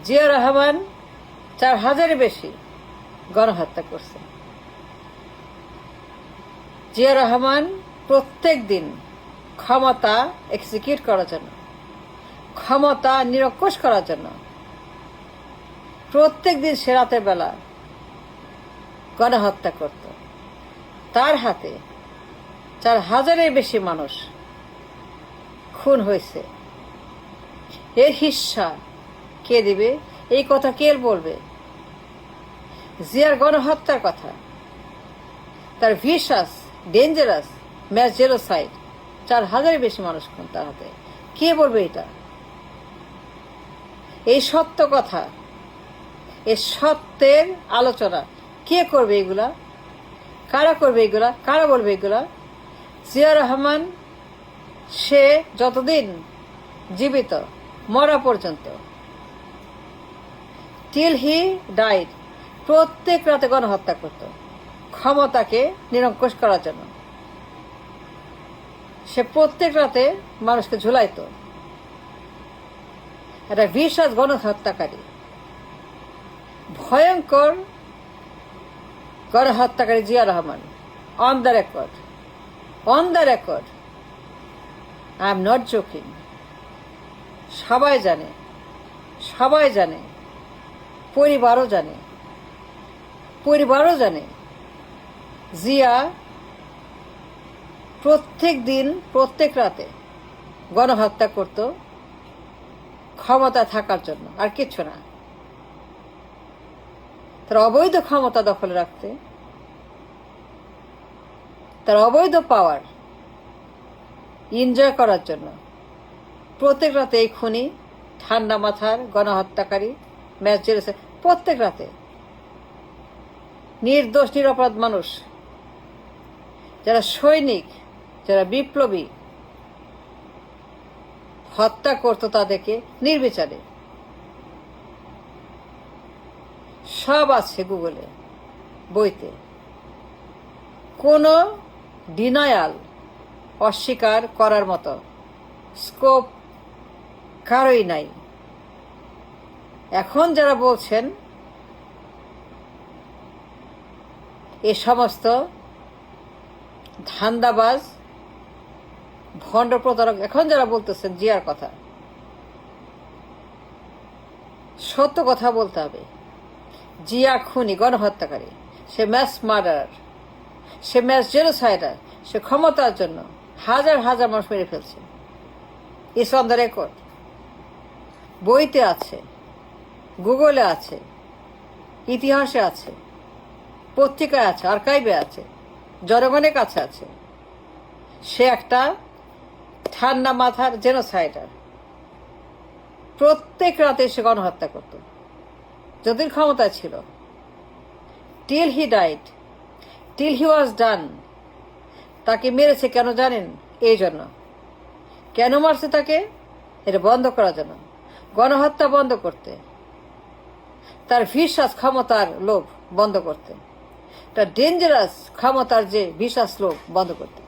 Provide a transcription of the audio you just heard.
জিয়া রহমান 4000-এর বেশি গণহত্যা করছে। জিয়া রহমান প্রত্যেক দিন ক্ষমতা এক্সিকিউট করার জন্য, ক্ষমতা নিরঙ্কুশ করার জন্য প্রত্যেক দিন সে রাতের বেলা গণহত্যা করত। তার হাতে 4000-এর বেশি মানুষ খুন হয়েছে। এর হিস্সা কে দিবে? এই কথা কে বলবে? জিয়ার গণহত্যার কথা, তার ভিশাস ডেঞ্জারাস ম্যাস জেনোসাইড, 4000-এর বেশি মানুষ খুন তার হাতে, কে বলবে এটা? এই সত্য কথা, এই সত্যের আলোচনা কে করবে? এগুলা কারা করবে? এগুলা কারা বলবে? এগুলা জিয়া রহমান সে যতদিন জীবিত, মরা পর্যন্ত, টিল হি ডাইড, প্রত্যেক রাতে গণহত্যা করত ক্ষমতাকে নিরঙ্কুশ করার জন্য। সে প্রত্যেক রাতে মানুষকে ঝুলাইত। একটা ভিশাস গণহত্যাকারী, ভয়ঙ্কর গণহত্যাকারী Zia Rahman. On the record, on the record, I am not joking. সবাই জানে, সবাই জানে, পরিবারও জানে, পরিবারও জানে জিয়া প্রত্যেক দিন প্রত্যেক রাতে গণহত্যা করত ক্ষমতা থাকার জন্য, আর কিচ্ছু না। তার অবৈধ ক্ষমতা দখলে রাখতে, তার অবৈধ পাওয়ার এনজয় করার জন্য প্রত্যেক রাতে এই খুনি, ঠান্ডা মাথার গণহত্যাকারী, ম্যাচ জেলেছে প্রত্যেক রাতে নির্দোষ নিরপরাধ মানুষ, যারা সৈনিক, যারা বিপ্লবী, হত্যা করত তাদেরকে নির্বিচারে। সব আছে গুগলে, বইতে। কোনো ডিনায়াল, অস্বীকার করার মতো স্কোপ কারোই নাই। এখন যারা বলছেন এ সমস্ত ধান্দাবাজ, ভণ্ড প্রতারক, এখন যারা বলতেছেন জিয়ার কথা, সত্য কথা বলতে হবে। জিয়া খুনি, গণহত্যাকারী, সে ম্যাস মার্ডারার, সে ম্যাস জেনোসাইডার। সে ক্ষমতার জন্য হাজার হাজার মানুষ মেরে ফেলছে। ইটস অন দ্য রেকর্ড, বইতে আছে, গুগলে আছে, ইতিহাসে আছে, পত্রিকায় আছে, আর্কাইভে আছে, জনগণের কাছে আছে। সে একটা ঠান্ডা মাথার জেনোসাইডার। প্রত্যেক রাতে সে গণহত্যা করত যতদিন ক্ষমতায় ছিল, till he died, till he was done. তাকে মেরেছে কেন জানেন? এই জন্য। কেন মারছে তাকে? এটা বন্ধ করার জন্য, গণহত্যা বন্ধ করতে, তার ভিশাস ক্ষমতার লোভ বন্ধ করতে, তার ডেঞ্জারাস ক্ষমতার যে ভিশাস লোভ বন্ধ করতে।